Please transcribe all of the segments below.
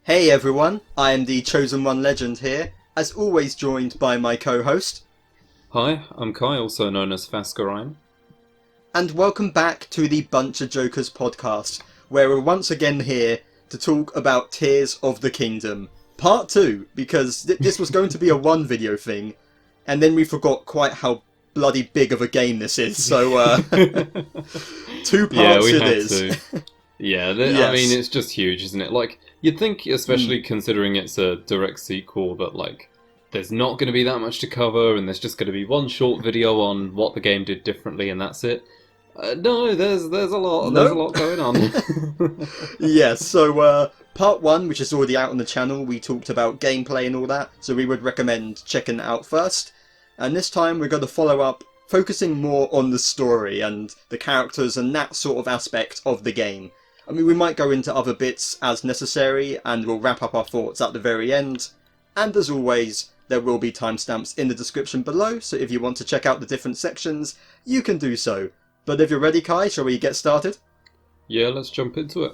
Hey everyone, I am the TheChosenOneLegend here, as always joined by my co-host. Hi, I'm Kai, also known as Fascurreyn. And welcome back to the BunchaJokahs podcast, where we're once again here to talk about Tears of the Kingdom. Part 2, because this was going to be a one video thing, and then we forgot quite how bloody big of a game this is, so two Yeah, parts we it had is. to. Yeah, I mean, Yes. it's just huge, isn't it? Like, you'd think, especially considering it's a direct sequel, that, like, there's not going to be that much to cover, and there's just going to be one short video on what the game did differently, and that's it. No, there's a Nope. lot going on. Yes, so part 1, which is already out on the channel, we talked about gameplay and all that, so we would recommend checking that out first. And this time we're going to follow up, focusing more on the story and the characters and that sort of aspect of the game. I mean, we might go into other bits as necessary, and we'll wrap up our thoughts at the very end. And as always, there will be timestamps in the description below, so if you want to check out the different sections, you can do so. But if you're ready, Kai, shall we get started? Yeah, let's jump into it.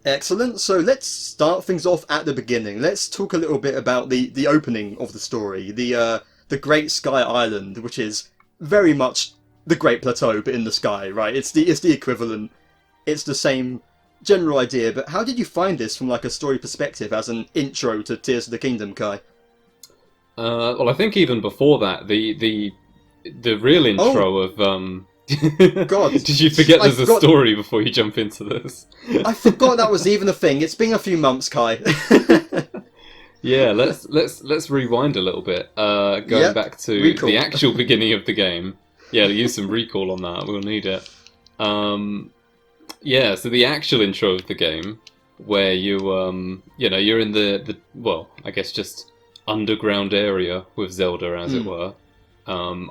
Excellent, so let's start things off at the beginning. Let's talk a little bit about the opening of the story, the Great Sky Island, which is very much the Great Plateau, but in the sky, right? It's the equivalent. It's the same general idea, but how did you find this from like a story perspective as an intro to Tears of the Kingdom, Kai? Well, I think even before that, the real Oh, intro of God. Did you forget I there's a forgot, story before you jump into this? I forgot that was even a thing. It's been a few months, Kai. Yeah, let's rewind a little bit. Going Yep, back to the recall. actual beginning of the game. Yeah, use some recall on that. We'll need it. Yeah, so the actual intro of the game, where you're in the well, I guess just underground area with Zelda, as it Hmm. were.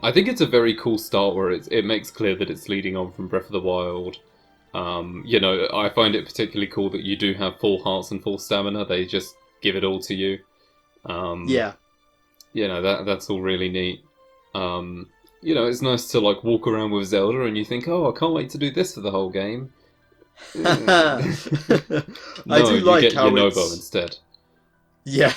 I think it's a very cool start where it makes clear that it's leading on from Breath of the Wild. I find it particularly cool that you do have full hearts and full stamina. They just give it all to you. Um, Yeah. that's all really neat. It's nice to like walk around with Zelda and you think, oh, I can't wait to do this for the whole game. I No, do you like get your how Nobo it's... instead. Yeah,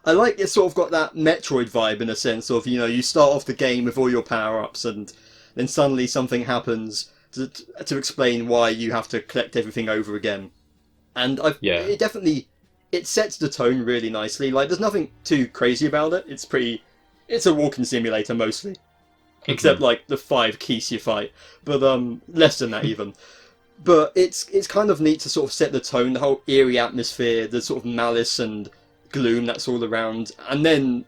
I like it's sort of got that Metroid vibe in a sense of, you start off the game with all your power-ups and then suddenly something happens to explain why you have to collect everything over again. And Yeah. it sets the tone really nicely. Like, there's nothing too crazy about it. It's a walking simulator mostly. Except, Mhm. like, the 5 keys you fight. But, less than that even. But it's kind of neat to sort of set the tone, the whole eerie atmosphere, the sort of malice and gloom that's all around. And then,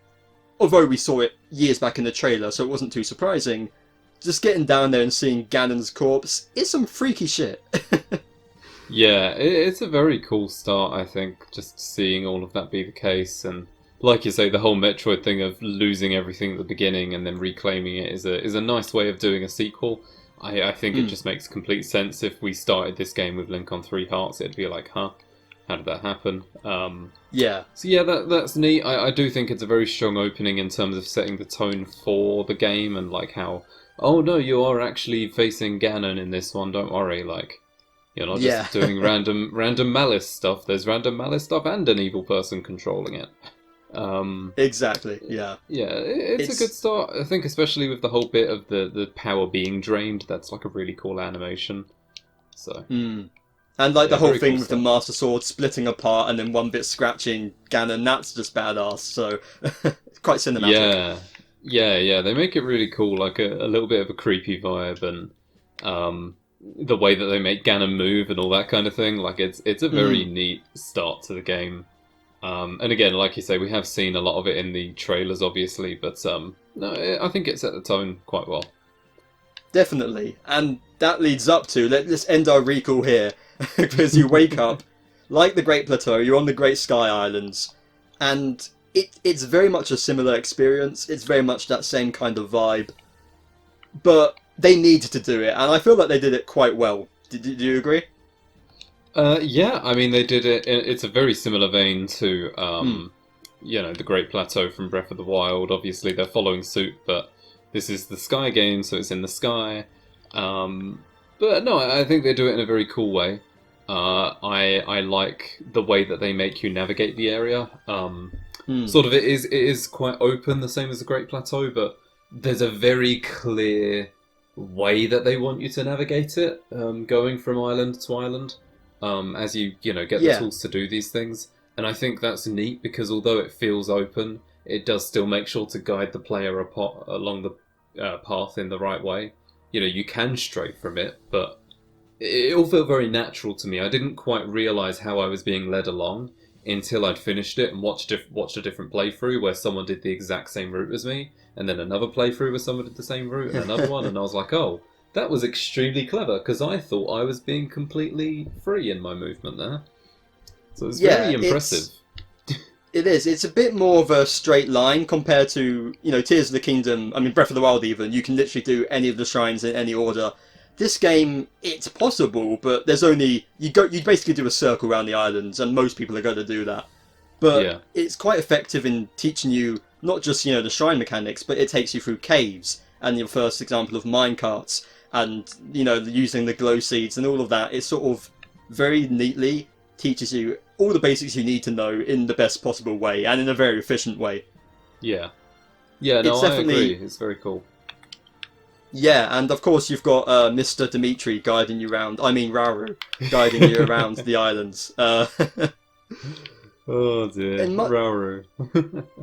although we saw it years back in the trailer, so it wasn't too surprising, just getting down there and seeing Ganon's corpse is some freaky shit. Yeah, it's a very cool start, I think, just seeing all of that be the case. And like you say, the whole Metroid thing of losing everything at the beginning and then reclaiming it is a nice way of doing a sequel. I think it Mm, just makes complete sense. If we started this game with Link on 3 hearts, it'd be like, huh, how did that happen? yeah. So yeah, that's neat. I do think it's a very strong opening in terms of setting the tone for the game and like how, oh no, you are actually facing Ganon in this one. Don't worry, like you're not Yeah. just doing random malice stuff. There's random malice stuff and an evil person controlling it. Um, Exactly, yeah. yeah, it's a good It's... start. I think especially with the whole bit of the power being drained. That's like a really cool animation. So Mm. And like the yeah, whole very cool thing with the stuff. Master Sword splitting apart and then one bit scratching Ganon, that's just badass, so quite cinematic. Yeah, yeah. They make it really cool, like a little bit of a creepy vibe, and the way that they make Ganon move and all that kind of thing. Like it's a very Mm. neat start to the game. And again, like you say, we have seen a lot of it in the trailers, obviously, but no, I think it set the tone quite well. Definitely. And that leads up to, let's end our recall here, because you wake up, like the Great Plateau, you're on the Great Sky Islands, and it's very much a similar experience, it's very much that same kind of vibe, but they needed to do it, and I feel like they did it quite well. Do you agree? Yeah, I mean they did it. It's a very similar vein to Hmm. the Great Plateau from Breath of the Wild. Obviously, they're following suit, but this is the Sky game, so it's in the sky. But no, I think they do it in a very cool way. I like the way that they make you navigate the area. Hmm. Sort of, it is quite open, the same as the Great Plateau, but there's a very clear way that they want you to navigate it, going from island to island, as you know, get the Yeah. tools to do these things. And I think that's neat because although it feels open, it does still make sure to guide the player along the path in the right way. You know, you can stray from it, but it all felt very natural to me. I didn't quite realise how I was being led along until I'd finished it and watched a different playthrough where someone did the exact same route as me, and then another playthrough where someone did the same route, and another one, and I was like, oh, that was extremely clever, because I thought I was being completely free in my movement there. So it's Yeah, very impressive. it is. It's a bit more of a straight line compared to, Tears of the Kingdom. I mean, Breath of the Wild even. You can literally do any of the shrines in any order. This game, it's possible, but there's only... You basically do a circle around the islands, and most people are going to do that. But Yeah. it's quite effective in teaching you not just, the shrine mechanics, but it takes you through caves, and your first example of minecarts, and, using the glow seeds and all of that. It sort of very neatly teaches you all the basics you need to know in the best possible way, and in a very efficient way. Yeah. Yeah, no, It's I definitely... agree. It's very cool. Yeah, and of course you've got Mr. Dimitri guiding you around. I mean Rauru guiding you around the islands. Oh dear, And Rauru.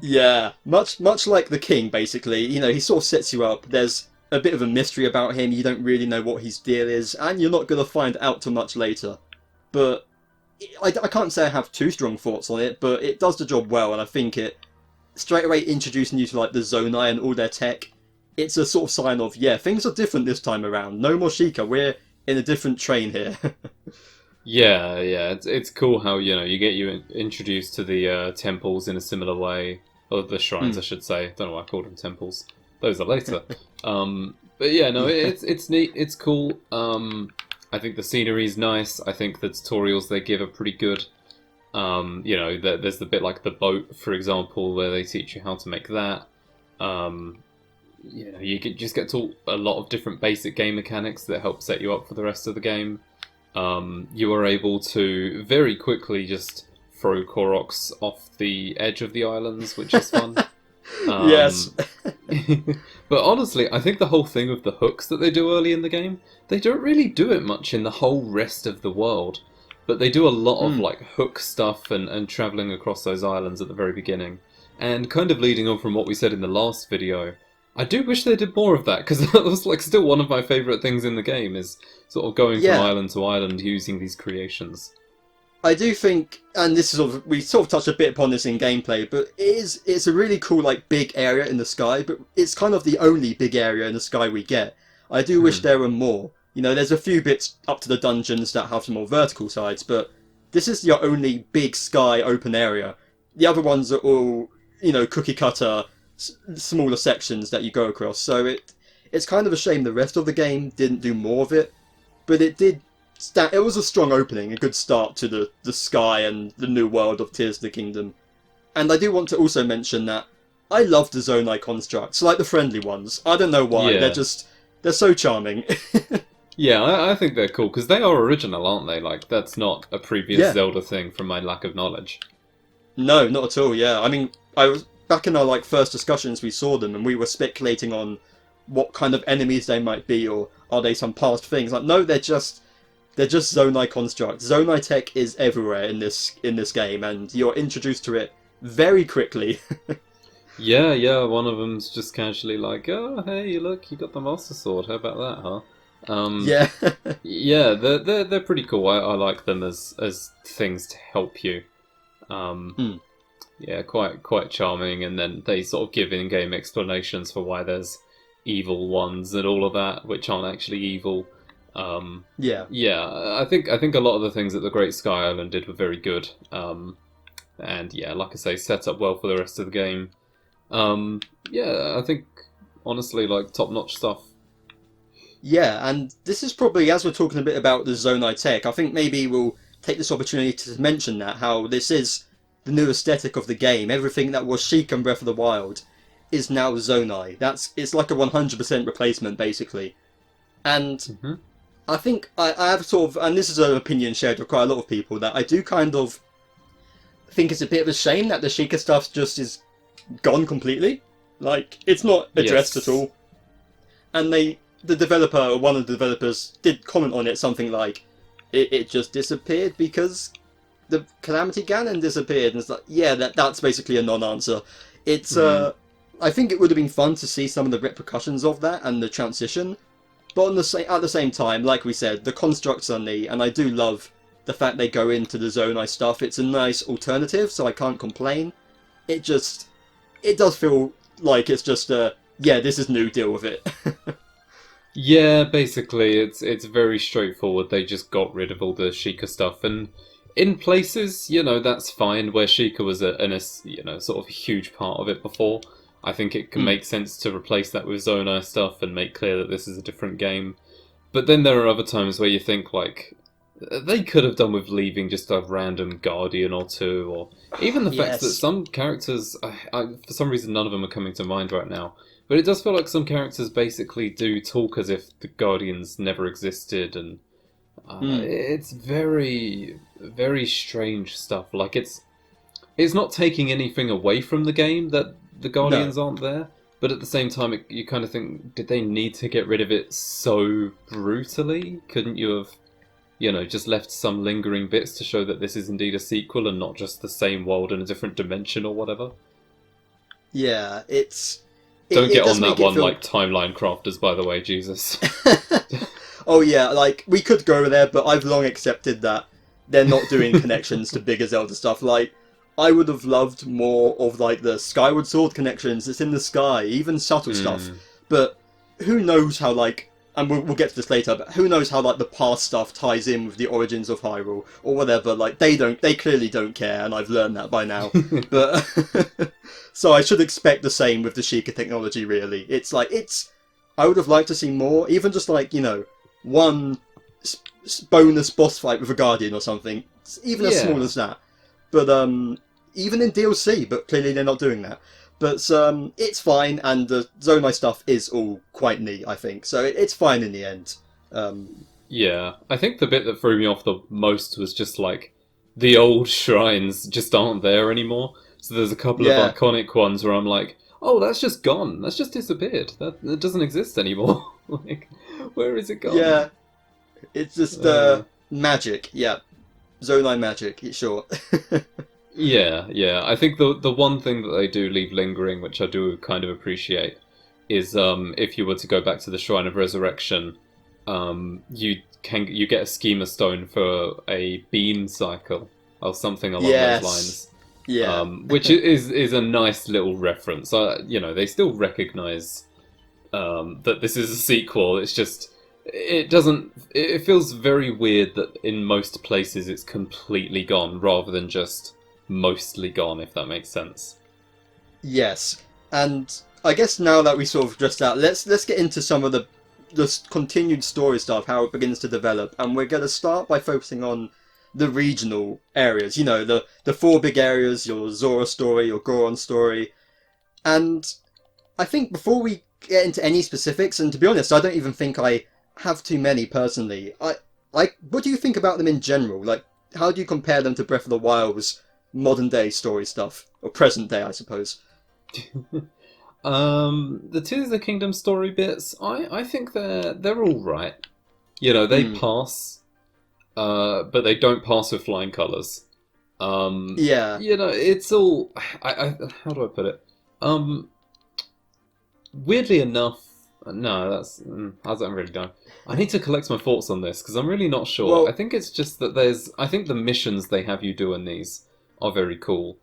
yeah, much like the king, basically. He sort of sets you up. There's a bit of a mystery about him. You don't really know what his deal is, and you're not going to find out till much later. But I can't say I have too strong thoughts on it, but it does the job well, and I think it straight away introducing you to like the Zonai and all their tech. It's a sort of sign of, yeah, things are different this time around. No more Sheikah, we're in a different train here. Yeah, it's cool how you get introduced to the temples in a similar way, or the shrines, I should say. Don't know why I called them temples. Those are later. But yeah, no, Yeah. it's neat. It's cool. I think the scenery is nice. I think the tutorials they give are pretty good. There's the bit like the boat, for example, where they teach you how to make that. You just get taught a lot of different basic game mechanics that help set you up for the rest of the game. You are able to very quickly just throw Koroks off the edge of the islands, which is fun. Yes. But honestly, I think the whole thing with the hooks that they do early in the game, they don't really do it much in the whole rest of the world. But they do a lot of like hook stuff and travelling across those islands at the very beginning. And kind of leading on from what we said in the last video, I do wish they did more of that, because that was like still one of my favourite things in the game, is sort of going from island to island using these creations. I do think, and this is we sort of touched a bit upon this in gameplay, but it's a really cool like big area in the sky, but it's kind of the only big area in the sky we get. I do wish there were more. There's a few bits up to the dungeons that have some more vertical sides, but this is your only big sky open area. The other ones are all, cookie cutter, smaller sections that you go across. So it's kind of a shame the rest of the game didn't do more of it, but it did. It was a strong opening, a good start to the sky and the new world of Tears of the Kingdom. And I do want to also mention that I love the Zonai constructs, like the friendly ones. I don't know why, Yeah. they're so charming. Yeah, I think they're cool, because they are original, aren't they? Like, that's not a previous Zelda thing from my lack of knowledge. No, not at all, yeah. I mean, I was back in our first discussions we saw them, and we were speculating on what kind of enemies they might be, or are they some past things. Like, no, they're just Zonai constructs. Zonai tech is everywhere in this game, and you're introduced to it very quickly. Yeah, one of them's just casually like, oh, hey, look, you got the Master Sword, how about that, huh? Yeah. Yeah, they're pretty cool. I like them as things to help you. Yeah, quite charming, and then they sort of give in-game explanations for why there's evil ones and all of that, which aren't actually evil. Yeah. I think a lot of the things that the Great Sky Island did were very good. And yeah, like I say, set up well for the rest of the game. Yeah, I think honestly, like top-notch stuff. Yeah, and this is probably, as we're talking a bit about the Zonai tech, I think maybe we'll take this opportunity to mention that, how this is the new aesthetic of the game. Everything that was Sheik and Breath of the Wild is now Zonai. It's like a 100% replacement, basically. And I think I have sort of, and this is an opinion shared with quite a lot of people, that I do kind of think it's a bit of a shame that the Sheikah stuff just is gone completely. Like, it's not addressed Yes. at all. And the developer, or one of the developers, did comment on it, something like, it just disappeared because the Calamity Ganon disappeared. And it's like, yeah, that's basically a non-answer. It's, I think it would have been fun to see some of the repercussions of that and the transition. But at the same time, like we said, the constructs are neat, and I do love the fact they go into the Zonai stuff. It's a nice alternative, so I can't complain. It does feel like it's just yeah, this is new, deal with it. Yeah, basically, it's very straightforward. They just got rid of all the Sheikah stuff, and in places, that's fine. Where Sheikah was sort of a huge part of it before, I think it can make sense to replace that with Zonai stuff and make clear that this is a different game. But then there are other times where you think, like, they could have done with leaving just a random Guardian or two, or even the fact that Yes. some characters, for some reason none of them are coming to mind right now, but it does feel like some characters basically do talk as if the Guardians never existed, and it's very, very strange stuff. Like, it's not taking anything away from the game that the Guardians aren't there, but at the same time, you kind of think, did they need to get rid of it so brutally? Couldn't you have, just left some lingering bits to show that this is indeed a sequel and not just the same world in a different dimension or whatever? Yeah, Don't it get does on that make it one feel... like timeline crafters, by the way, Jesus. Oh yeah, like, we could go there, but I've long accepted that they're not doing connections to bigger Zelda stuff. Like, I would have loved more of, like, the Skyward Sword connections. It's in the sky, even subtle stuff. But who knows how, like, and we'll get to this later, but who knows how, like, the past stuff ties in with the origins of Hyrule or whatever. Like, they clearly don't care, and I've learned that by now. But so I should expect the same with the Sheikah technology, really. It's like, I would have liked to see more, even just like, one bonus boss fight with a Guardian or something, even as small as that. But even in DLC, but clearly they're not doing that. But it's fine, and the Zonai stuff is all quite neat, I think. So it's fine in the end. Yeah, I think the bit that threw me off the most was just like the old shrines just aren't there anymore. So there's a couple of iconic ones where I'm like, oh, that's just gone. That's just disappeared. That doesn't exist anymore. Like, where is it gone? Yeah, it's just magic. Yeah, Zonai magic. It's short. Yeah. I think the one thing that they do leave lingering, which I do kind of appreciate, is if you were to go back to the Shrine of Resurrection, you get a Schema Stone for a beam cycle or something along those lines. Yeah. Which is a nice little reference. They still recognise that this is a sequel. It's just it feels very weird that in most places it's completely gone rather than just mostly gone, if that makes sense. Yes, and I guess now that we sort of addressed that, let's get into some of the continued story stuff, how it begins to develop, and we're going to start by focusing on the regional areas. The four big areas: your Zora story, your Goron story, and I think before we get into any specifics, and to be honest, I don't even think I have too many personally. What do you think about them in general? Like, how do you compare them to Breath of the Wild's modern day story stuff, or present day, I suppose? The Tears of the Kingdom story bits, I think they're all right. They pass, but they don't pass with flying colours. It's all. How do I put it? Weirdly enough, no, that's I don't really know. I need to collect my thoughts on this because I'm really not sure. Well, I think it's just that I think the missions they have you do in these are very cool.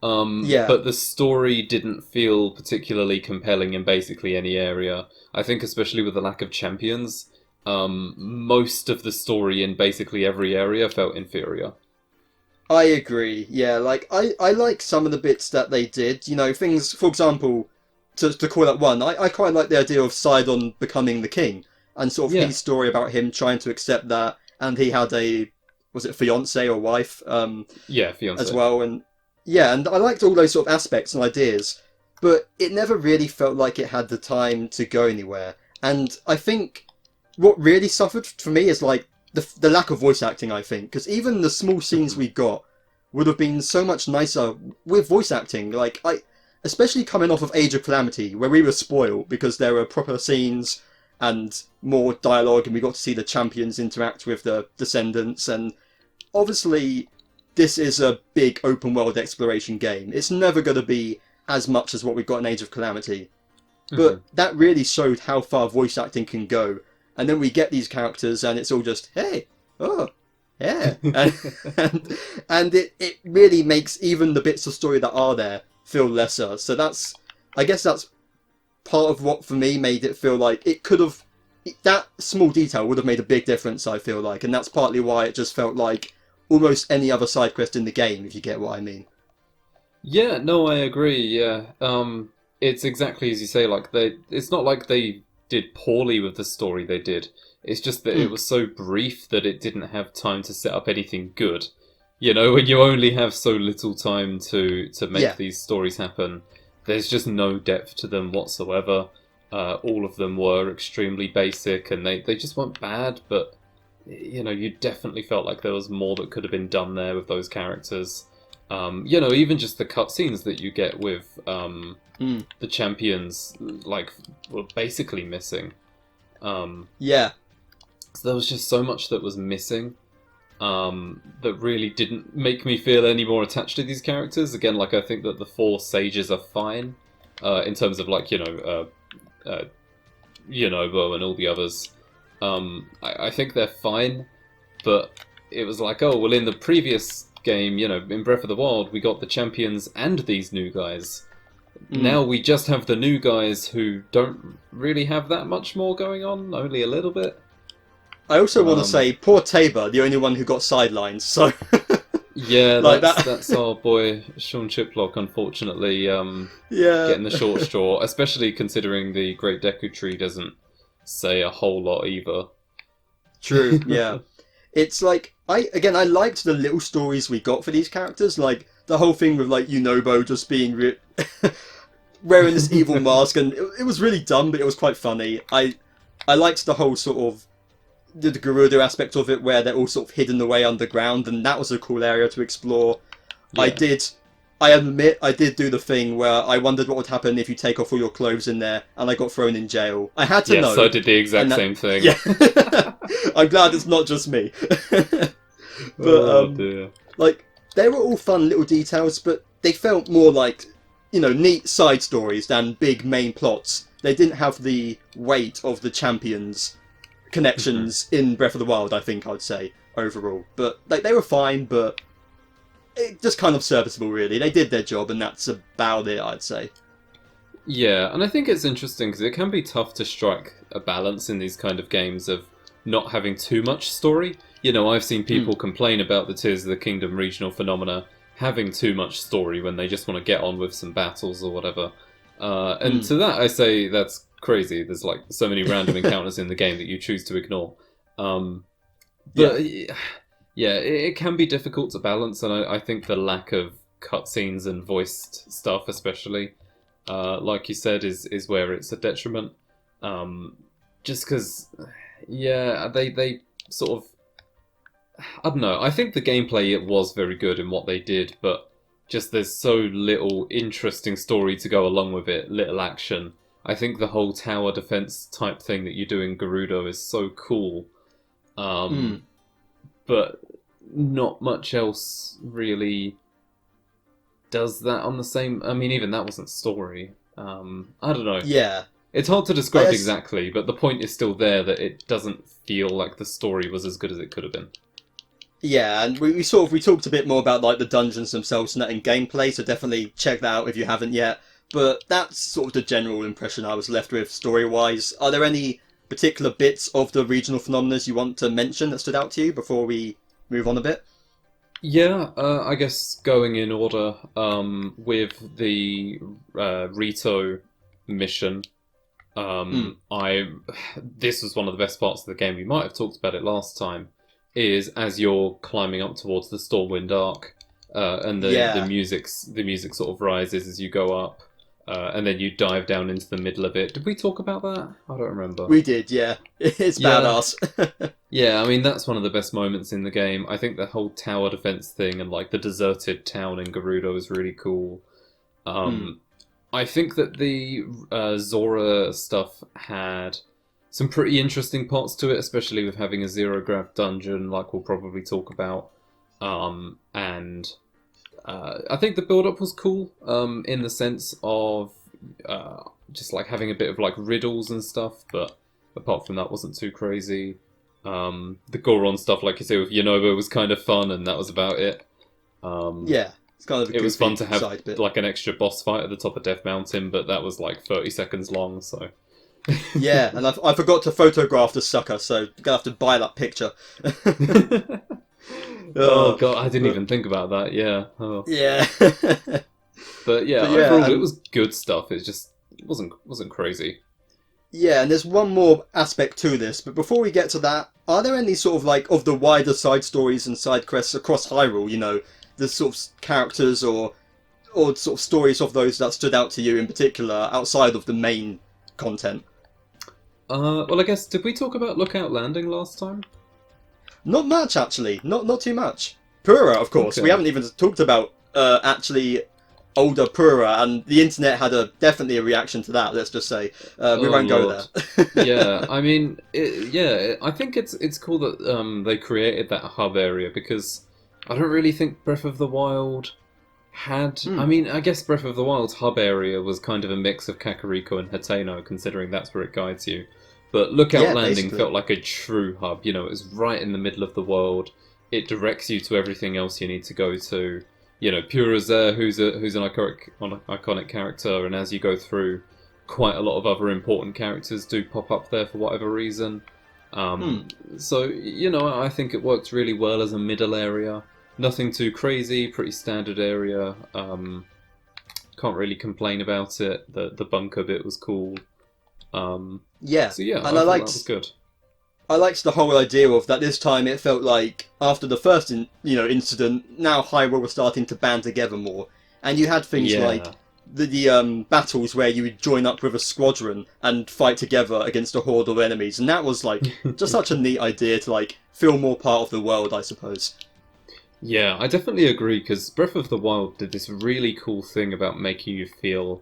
But the story didn't feel particularly compelling in basically any area. I think especially with the lack of champions, most of the story in basically every area felt inferior. I agree. Yeah, like I like some of the bits that they did. Things, for example, to call out one, I quite like the idea of Sidon becoming the king and sort of his story about him trying to accept that, and he had was it fiance or wife? Fiance as well, and I liked all those sort of aspects and ideas, but it never really felt like it had the time to go anywhere. And I think what really suffered for me is like the lack of voice acting, I think, because even the small scenes we got would have been so much nicer with voice acting. Like, especially coming off of Age of Calamity, where we were spoiled because there were proper scenes and more dialogue, and we got to see the champions interact with the descendants. And obviously, this is a big open world exploration game. It's never going to be as much as what we got in Age of Calamity. But that really showed how far voice acting can go. And then we get these characters, and it's all just, hey, oh, yeah. And it really makes even the bits of story that are there feel lesser. So I guess that's part of what, for me, made it feel like it could have, that small detail would have made a big difference, I feel like. And that's partly why it just felt like almost any other side quest in the game, if you get what I mean. Yeah, no, I agree. Yeah, it's exactly as you say. Like it's not like they did poorly with the story they did. It's just that it was so brief that it didn't have time to set up anything good. You know, when you only have so little time to make these stories happen, there's just no depth to them whatsoever. All of them were extremely basic, and they just weren't bad, but you know, you definitely felt like there was more that could have been done there with those characters. You know, even just the cutscenes that you get with the champions, like, were basically missing. Yeah. So there was just so much that was missing that really didn't make me feel any more attached to these characters. Again, like, I think that the 4 sages are fine in terms of, like, Bo and all the others. I think they're fine, but it was like, oh, well, in the previous game, in Breath of the Wild, we got the champions and these new guys. Now we just have the new guys who don't really have that much more going on, only a little bit. I also want to say, poor Tabor, the only one who got sidelined, so... Yeah, like that's our boy Sean Chiplock, unfortunately, getting the short straw, especially considering the Great Deku Tree doesn't say a whole lot either. True, yeah. It's like, I liked the little stories we got for these characters, like, the whole thing with, like, Yunobo just being wearing this evil mask, and it was really dumb, but it was quite funny. I liked the whole sort of the Gerudo aspect of it, where they're all sort of hidden away underground, and that was a cool area to explore. Yeah. I admit, I did do the thing where I wondered what would happen if you take off all your clothes in there, and I got thrown in jail. I had to know. Yes, I did the exact same thing. Yeah. I'm glad it's not just me. But, dear. Like, they were all fun little details, but they felt more like, neat side stories than big main plots. They didn't have the weight of the champions connections in Breath of the Wild, I think I'd say, overall. But like, they were fine, but just kind of serviceable, really. They did their job, and that's about it, I'd say. Yeah, and I think it's interesting because it can be tough to strike a balance in these kind of games of not having too much story. I've seen people complain about the Tears of the Kingdom regional phenomena having too much story when they just want to get on with some battles or whatever. And to that I say that's crazy. There's like so many random encounters in the game that you choose to ignore. It can be difficult to balance, and I think the lack of cutscenes and voiced stuff especially, like you said, is where it's a detriment. Just because, they sort of, I don't know, I think the gameplay, it was very good in what they did, but just there's so little interesting story to go along with it, little action. I think the whole tower defense type thing that you do in Gerudo is so cool. But not much else really does that on the same... I mean, even that wasn't story. I don't know. Yeah. It's hard to describe exactly, but the point is still there that it doesn't feel like the story was as good as it could have been. Yeah, and we talked a bit more about like the dungeons themselves and that in gameplay, so definitely check that out if you haven't yet. But that's sort of the general impression I was left with story-wise. Are there any particular bits of the regional phenomena you want to mention that stood out to you before we move on a bit? Yeah, I guess going in order, with the Rito mission, this was one of the best parts of the game. We might have talked about it last time. Is as you're climbing up towards the Stormwind Arc, and the music sort of rises as you go up. and then you dive down into the middle of it. Did we talk about that? I don't remember. We did, yeah. It's badass. Yeah, I mean, that's one of the best moments in the game. I think the whole tower defense thing and like the deserted town in Gerudo is really cool. I think that the Zora stuff had some pretty interesting parts to it, especially with having a zero-grav dungeon, like we'll probably talk about. And I think the build-up was cool, in the sense of just like having a bit of like riddles and stuff, but apart from that wasn't too crazy. The Goron stuff, like you say, with Yonobo was kind of fun, and that was about it. Yeah, it's kind of a It was fun to have bit. like an extra boss fight at the top of Death Mountain, but that was like 30 seconds long, so... Yeah, and I forgot to photograph the sucker, so I'm gonna have to buy that picture. Oh god, I didn't even think about that. Yeah. Oh. Yeah. But yeah, overall it was good stuff. It just wasn't crazy. Yeah, and there's one more aspect to this, but before we get to that, are there any sort of like of the wider side stories and side quests across Hyrule? You know, the sort of characters or sort of stories of those that stood out to you in particular outside of the main content? Well, I guess did we talk about Lookout Landing last time? Not much, actually. Not too much. Pura, of course. Okay. We haven't even talked about actually older Pura, and the internet had definitely a reaction to that. Let's just say we won't go there. Yeah, I mean, I think it's cool that they created that hub area, because I don't really think Breath of the Wild had. I mean, I guess Breath of the Wild's hub area was kind of a mix of Kakariko and Hateno, considering that's where it guides you. But Lookout Landing basically felt like a true hub. You know, it was right in the middle of the world. It directs you to everything else you need to go to. You know, Pura's there, who's an iconic character, and as you go through, quite a lot of other important characters do pop up there for whatever reason. So, you know, I think it worked really well as a middle area. Nothing too crazy, pretty standard area. Can't really complain about it. The bunker bit was cool. Yeah, so yeah, and I thought liked that was good. I liked the whole idea of that. This time, it felt like after the first, incident, now Hyrule was starting to band together more, and you had things like the battles where you would join up with a squadron and fight together against a horde of enemies, and that was like just such a neat idea to like feel more part of the world, I suppose. Yeah, I definitely agree, because Breath of the Wild did this really cool thing about making you feel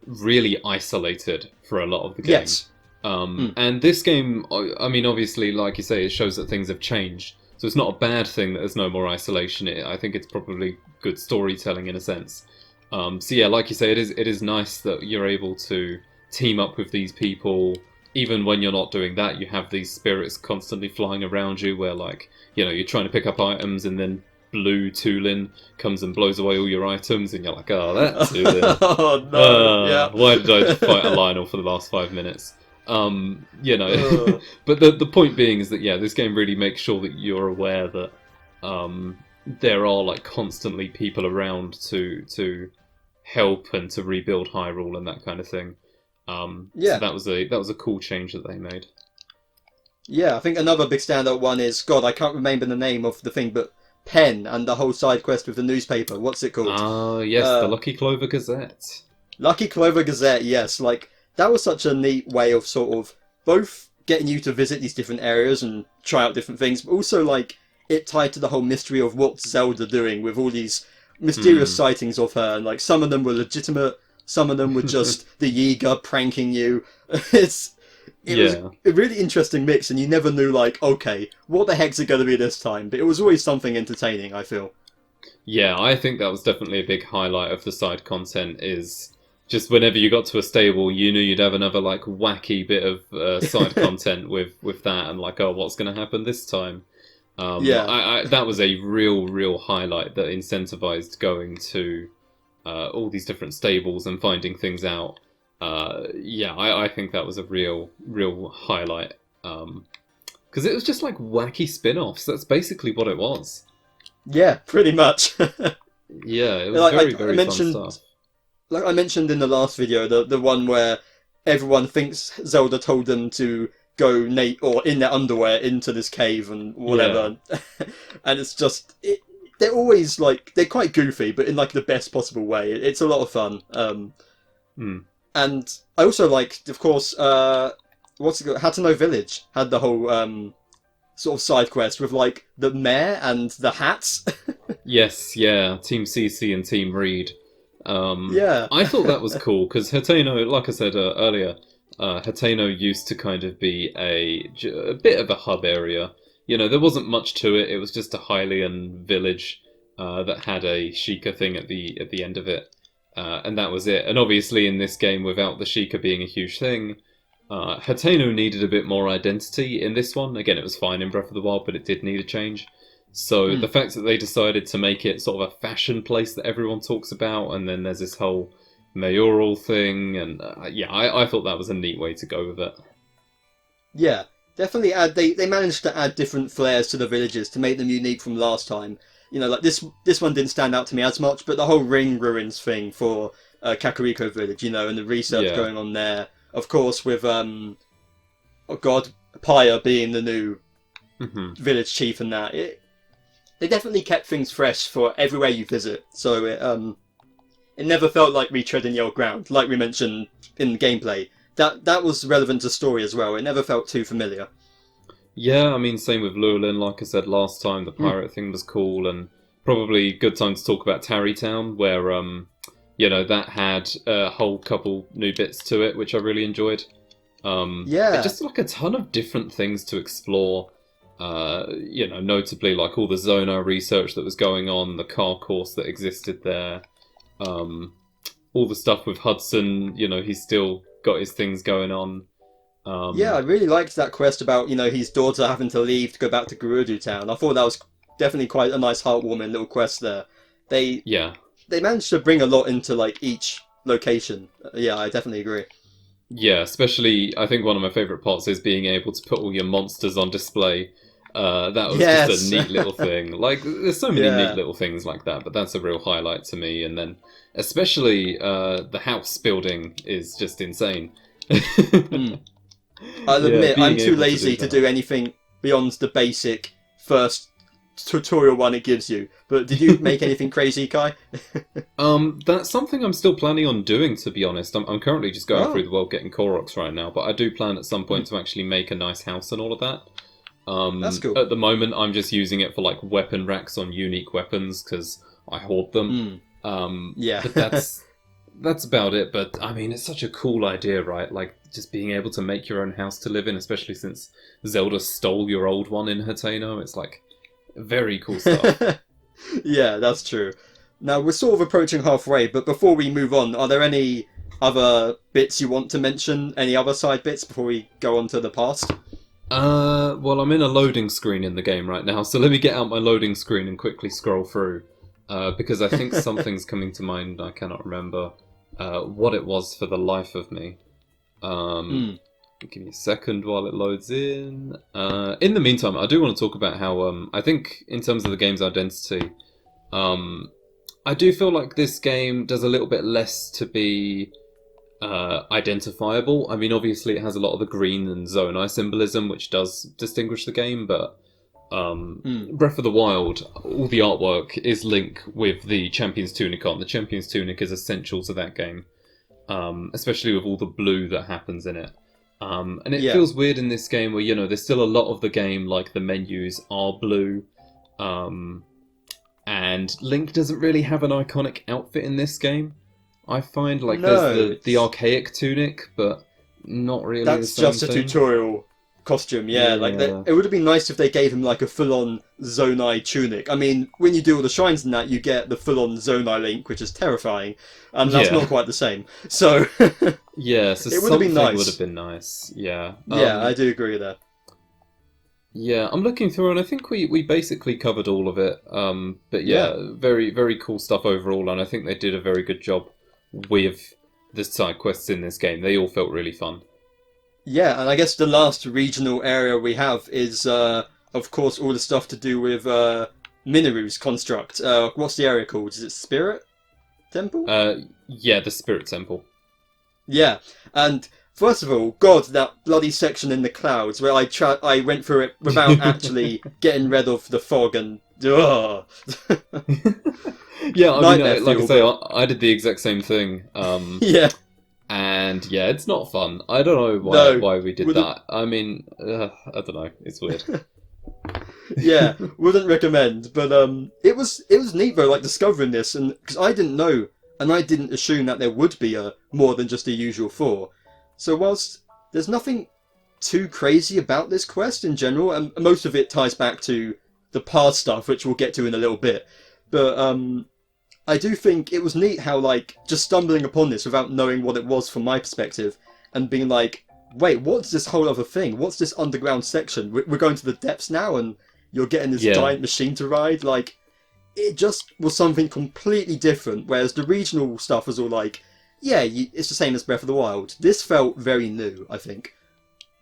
really isolated for a lot of the game. Yes. And this game, I mean, obviously, like you say, it shows that things have changed. So it's not a bad thing that there's no more isolation. I think it's probably good storytelling in a sense. So yeah, like you say, it is nice that you're able to team up with these people. Even when you're not doing that, you have these spirits constantly flying around you where, like, you know, you're trying to pick up items and then Blue Tulin comes and blows away all your items, and you're like, oh, that Tulin. Oh, no. Yeah. Why did I fight a Lionel for the last 5 minutes? You know, but the point being is that, yeah, this game really makes sure that you're aware that there are, like, constantly people around to help and to rebuild Hyrule and that kind of thing. So that was a cool change that they made. Yeah, I think another big standout one is, God, I can't remember the name of the thing, but Pen and the whole side quest with the newspaper. What's it called? Yes, the Lucky Clover Gazette. Lucky Clover Gazette, yes. Like, that was such a neat way of sort of both getting you to visit these different areas and try out different things, but also, like, it tied to the whole mystery of what's Zelda doing with all these mysterious sightings of her, and, like, some of them were legitimate, some of them were just the Yiga pranking you. It was a really interesting mix, and you never knew, like, okay, what the heck's it going to be this time? But it was always something entertaining, I feel. Yeah, I think that was definitely a big highlight of the side content, is just whenever you got to a stable, you knew you'd have another, like, wacky bit of side content with that, and like, oh, what's going to happen this time? That was a real highlight that incentivized going to all these different stables and finding things out. I think that was a real highlight. Because it was just like wacky spin-offs. That's basically what it was. Yeah, pretty much. Yeah, it was very fun stuff. Like I mentioned in the last video, the one where everyone thinks Zelda told them to go in their underwear into this cave and whatever. Yeah. And it's just... they're always, like... They're quite goofy, but in, like, the best possible way. It's a lot of fun. And I also liked, of course, what's it called? Hateno Village had the whole sort of side quest with like the mayor and the hats. Yes, yeah, Team CC and Team Reed. Yeah. I thought that was cool because Hateno, like I said earlier, Hateno used to kind of be a bit of a hub area. You know, there wasn't much to it. It was just a Hylian village that had a Sheikah thing at the end of it, and that was it. And obviously, in this game, without the Sheikah being a huge thing, Hateno needed a bit more identity in this one. Again, it was fine in Breath of the Wild, but it did need a change. So the fact that they decided to make it sort of a fashion place that everyone talks about, and then there's this whole mayoral thing, and I thought that was a neat way to go with it. Yeah, definitely they managed to add different flares to the villages to make them unique from last time. You know, like this one didn't stand out to me as much, but the whole ring ruins thing for Kakariko village, you know, and the research going on there. Of course, with Pyre being the new village chief and that. They definitely kept things fresh for everywhere you visit, so it never felt like retreading the old ground, like we mentioned in the gameplay. That was relevant to story as well. It never felt too familiar. Yeah, I mean, same with Llewellyn. Like I said last time, the pirate thing was cool, and probably a good time to talk about Tarrytown, where that had a whole couple new bits to it, which I really enjoyed. Just like a ton of different things to explore. Notably like all the Zonai research that was going on, the car course that existed there, all the stuff with Hudson, he's still got his things going on. I really liked that quest about, his daughter having to leave to go back to Gerudo Town. I thought that was definitely quite a nice heartwarming little quest there. They managed to bring a lot into like each location. Yeah, I definitely agree. Yeah, especially I think one of my favourite parts is being able to put all your monsters on display. That was just a neat little thing. Like, there's so many neat little things like that, but that's a real highlight to me. And then, especially, the house building is just insane. I'll admit, I'm too lazy to do anything beyond the basic first tutorial one it gives you. But did you make anything crazy, Kai? That's something I'm still planning on doing, to be honest. I'm currently just going through the world getting Koroks right now, but I do plan at some point to actually make a nice house and all of that. That's cool. At the moment, I'm just using it for like weapon racks on unique weapons because I hoard them. But that's about it. But I mean, it's such a cool idea, right? Like just being able to make your own house to live in, especially since Zelda stole your old one in Hateno. It's like very cool stuff. Yeah, that's true. Now we're sort of approaching halfway, but before we move on, are there any other bits you want to mention? Any other side bits before we go on to the past? Well, I'm in a loading screen in the game right now, so let me get out my loading screen and quickly scroll through, because I think something's coming to mind. I cannot remember what it was for the life of me. Give me a second while it loads in. In the meantime, I do want to talk about how, I think in terms of the game's identity, I do feel like this game does a little bit less to be identifiable. I mean, obviously it has a lot of the green and Zonai symbolism, which does distinguish the game, but Breath of the Wild, all the artwork is Link with the Champion's Tunic on. The Champion's Tunic is essential to that game, especially with all the blue that happens in it. And it feels weird in this game where, there's still a lot of the game, like the menus are blue, and Link doesn't really have an iconic outfit in this game. I find there's the archaic tunic, but not really. That's the same just a thing. tutorial costume, it would have been nice if they gave him like a full-on Zonai tunic. I mean, when you do all the shrines and that, you get the full-on Zonai Link, which is terrifying, and that's not quite the same. So so it would have been nice. Would have been nice. Yeah, I do agree with that. Yeah, I'm looking through, and I think we basically covered all of it. But very very cool stuff overall, and I think they did a very good job with the side quests in this game. They all felt really fun. Yeah, and I guess the last regional area we have is, of course, all the stuff to do with Mineru's construct. What's the area called? Is it Spirit Temple? The Spirit Temple. Yeah, and first of all, God, that bloody section in the clouds where I went through it without actually getting rid of the fog and... Yeah, I mean, like I say, I did the exact same thing. Yeah. and yeah, it's not fun. I don't know why we did that. I mean, I don't know. It's weird. Yeah, wouldn't recommend. But it was neat though, like discovering this, and because I didn't know, and I didn't assume that there would be more than just the usual 4. So whilst there's nothing too crazy about this quest in general, and most of it ties back to the past stuff, which we'll get to in a little bit. But I do think it was neat how, like, just stumbling upon this without knowing what it was from my perspective, and being like, wait, what's this whole other thing? What's this underground section? We're going to the depths now, and you're getting this giant machine to ride? Like, it just was something completely different, whereas the regional stuff was all like, yeah, it's the same as Breath of the Wild. This felt very new, I think.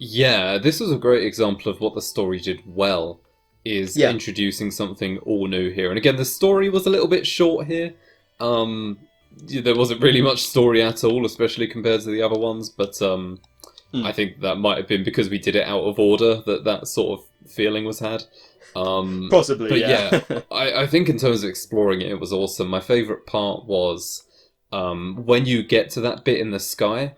Yeah, this was a great example of what the story did well, is introducing something all new here. And again, the story was a little bit short here. There wasn't really much story at all, especially compared to the other ones, but I think that might have been because we did it out of order, that sort of feeling was had. Possibly, but yeah. I think in terms of exploring it, it was awesome. My favourite part was when you get to that bit in the sky,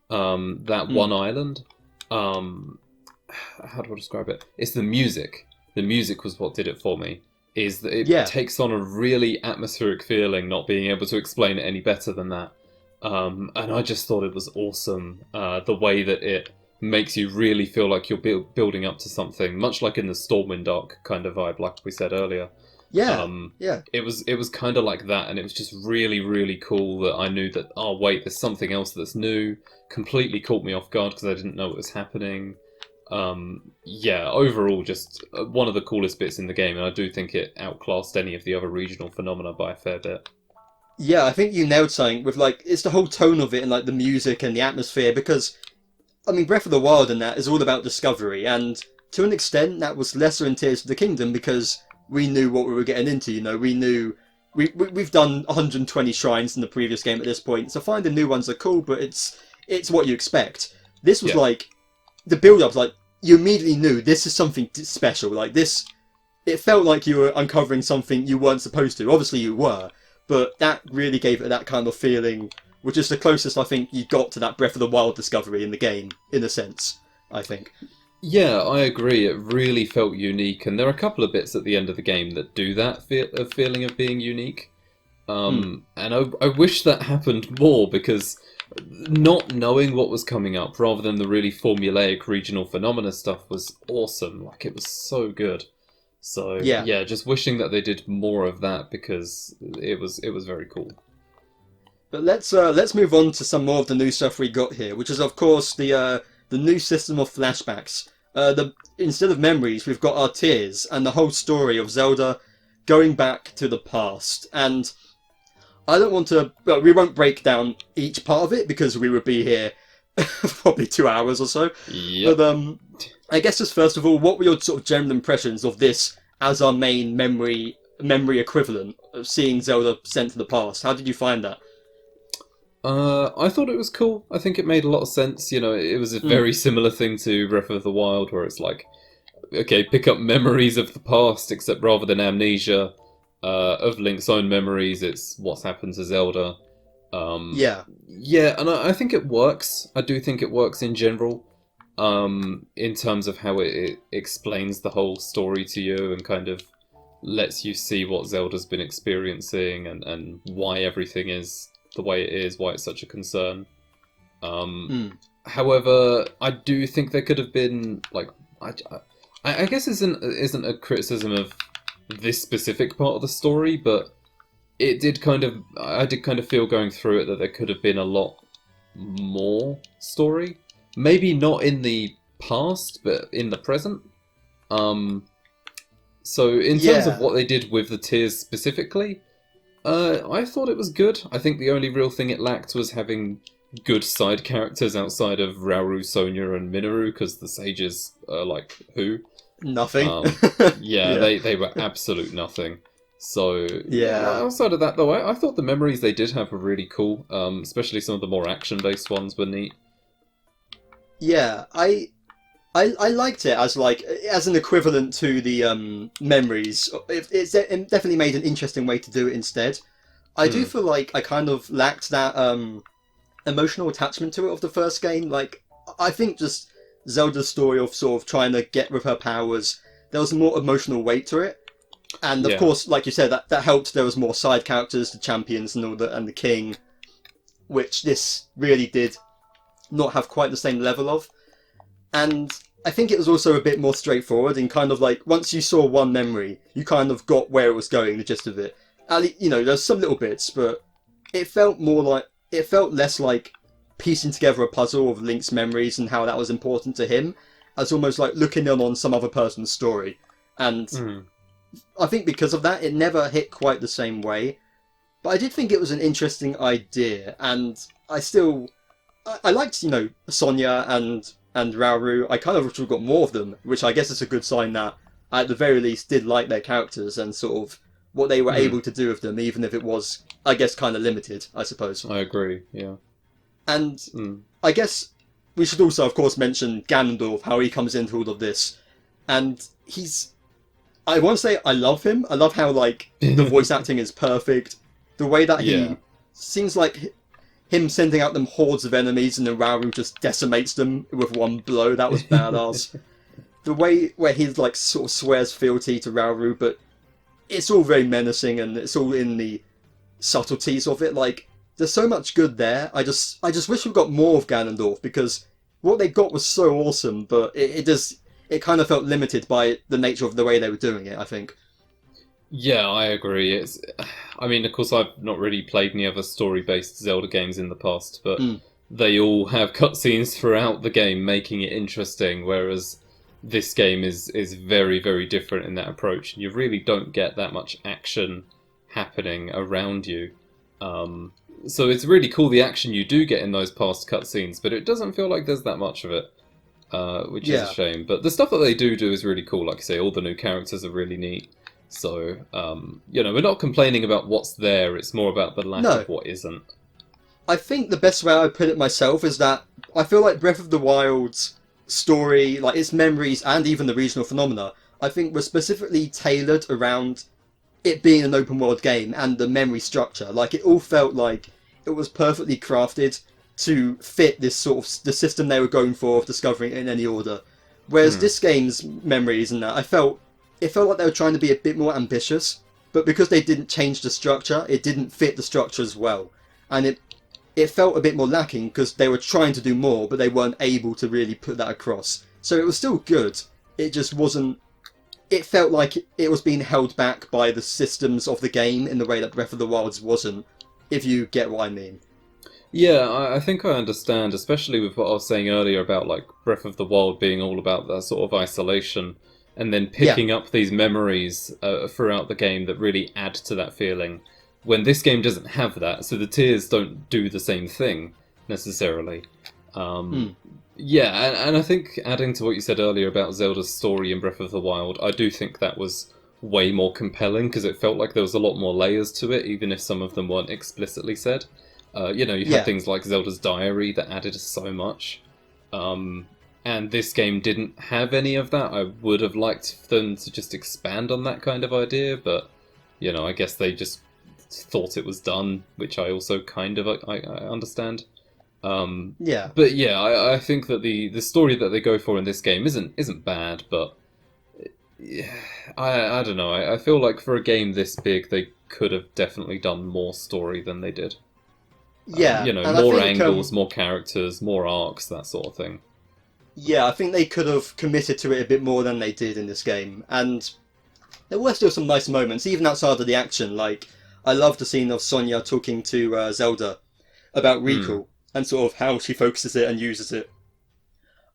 that one island. How do I describe it? It's the music. The music was what did it for me. Is that it takes on a really atmospheric feeling, not being able to explain it any better than that. And I just thought it was awesome. The way that it makes you really feel like you're building up to something, much like in the Stormwind arc kind of vibe, like we said earlier. Yeah. It was kind of like that, and it was just really, really cool that I knew that, oh wait, there's something else that's new. Completely caught me off guard because I didn't know what was happening. Overall, just one of the coolest bits in the game, and I do think it outclassed any of the other regional phenomena by a fair bit. Yeah, I think you nailed something with, like, it's the whole tone of it and, like, the music and the atmosphere, because, I mean, Breath of the Wild and that is all about discovery, and to an extent that was lesser in Tears of the Kingdom because we knew what we were getting into, you know, we knew... We've done 120 shrines in the previous game at this point, so finding new ones are cool, but it's what you expect. This was like... The build-up, like, you immediately knew this is something special. Like, this... It felt like you were uncovering something you weren't supposed to. Obviously you were, but that really gave it that kind of feeling, which is the closest I think you got to that Breath of the Wild discovery in the game, in a sense, I think. Yeah, I agree. It really felt unique, and there are a couple of bits at the end of the game that do that feeling of being unique. And I wish that happened more, because not knowing what was coming up, rather than the really formulaic regional phenomena stuff, was awesome. Like, it was so good. So yeah, just wishing that they did more of that, because it was very cool. But let's move on to some more of the new stuff we got here, which is of course the new system of flashbacks. Instead of memories, we've got our tears and the whole story of Zelda going back to the past. And I don't want to... Well, we won't break down each part of it because we would be here probably 2 hours or so. Yep. But I guess just first of all, what were your sort of general impressions of this as our main memory equivalent of seeing Zelda sent to the past? How did you find that? I thought it was cool. I think it made a lot of sense. You know, it was a very similar thing to Breath of the Wild, where it's like, okay, pick up memories of the past, except rather than amnesia of Link's own memories, it's what's happened to Zelda. Yeah, and I think it works. I do think it works in general, in terms of how it explains the whole story to you and kind of lets you see what Zelda's been experiencing and why everything is the way it is, why it's such a concern. However, I do think there could have been, like, I guess isn't a criticism of this specific part of the story, but I did kind of feel going through it that there could have been a lot more story. Maybe not in the past, but in the present. So in terms of what they did with the tears specifically, I thought it was good. I think the only real thing it lacked was having good side characters outside of Rauru, Sonia, and Mineru, because the sages are like, who? Nothing. They were absolute nothing. So outside of that, though, I thought the memories they did have were really cool. Especially some of the more action-based ones were neat. Yeah, I liked it as an equivalent to the memories. It definitely made an interesting way to do it instead. I do feel like I kind of lacked that emotional attachment to it of the first game. Like, I think just Zelda's story of sort of trying to get with her powers, there was more emotional weight to it. And of course, like you said, that helped. There was more side characters, the champions and all that, and the king, which this really did not have quite the same level of. And I think it was also a bit more straightforward in kind of like, once you saw one memory, you kind of got where it was going, the gist of it. You know, there's some little bits, but it felt less like piecing together a puzzle of Link's memories and how that was important to him, as almost like looking in on some other person's story. And I think because of that, it never hit quite the same way. But I did think it was an interesting idea, and I liked, you know, Sonia and Rauru. I kind of wish we got more of them, which I guess is a good sign that I, at the very least, did like their characters and sort of what they were able to do with them, even if it was, I guess, kind of limited, I suppose. I agree, yeah. And I guess we should also, of course, mention Ganondorf, how he comes into all of this. And I want to say I love him. I love how, like, the voice acting is perfect. The way that he seems like him sending out them hordes of enemies and then Rauru just decimates them with one blow. That was badass. The way where he, like, sort of swears fealty to Rauru, but it's all very menacing and it's all in the subtleties of it. Like, there's so much good there. I just wish we got more of Ganondorf, because what they got was so awesome, but it kind of felt limited by the nature of the way they were doing it, I think. Yeah, I agree. I mean, of course, I've not really played any other story-based Zelda games in the past, but they all have cutscenes throughout the game, making it interesting, whereas this game is very, very different in that approach. You really don't get that much action happening around you. So it's really cool, the action you do get in those past cutscenes, but it doesn't feel like there's that much of it, which is a shame. But the stuff that they do is really cool. Like I say, all the new characters are really neat. So, you know, we're not complaining about what's there, it's more about the lack of what isn't. I think the best way I put it myself is that I feel like Breath of the Wild's story, like its memories and even the regional phenomena, I think were specifically tailored around it being an open world game and the memory structure. Like, it all felt like it was perfectly crafted to fit this sort of the system they were going for of discovering it in any order. Whereas this game's memories and that, it felt like they were trying to be a bit more ambitious, but because they didn't change the structure, it didn't fit the structure as well. And it felt a bit more lacking because they were trying to do more, but they weren't able to really put that across. So it was still good, it just wasn't... It felt like it was being held back by the systems of the game in the way that Breath of the Wild wasn't, if you get what I mean. Yeah, I think I understand, especially with what I was saying earlier about like Breath of the Wild being all about that sort of isolation, and then picking up these memories throughout the game that really add to that feeling, when this game doesn't have that, so the tiers don't do the same thing, necessarily. Yeah, and I think adding to what you said earlier about Zelda's story in Breath of the Wild, I do think that was way more compelling, because it felt like there was a lot more layers to it, even if some of them weren't explicitly said. You know, you had things like Zelda's diary that added so much. And this game didn't have any of that. I would have liked them to just expand on that kind of idea, but, you know, I guess they just thought it was done, which I also kind of I understand. But yeah, I think that the story that they go for in this game isn't bad, but I don't know. I feel like for a game this big, they could have definitely done more story than they did. Yeah, you know, and more I think, angles, more characters, more arcs, that sort of thing. Yeah, I think they could have committed to it a bit more than they did in this game, and there were still some nice moments, even outside of the action. Like, I loved the scene of Sonia talking to Zelda about Recall, and sort of how she focuses it and uses it.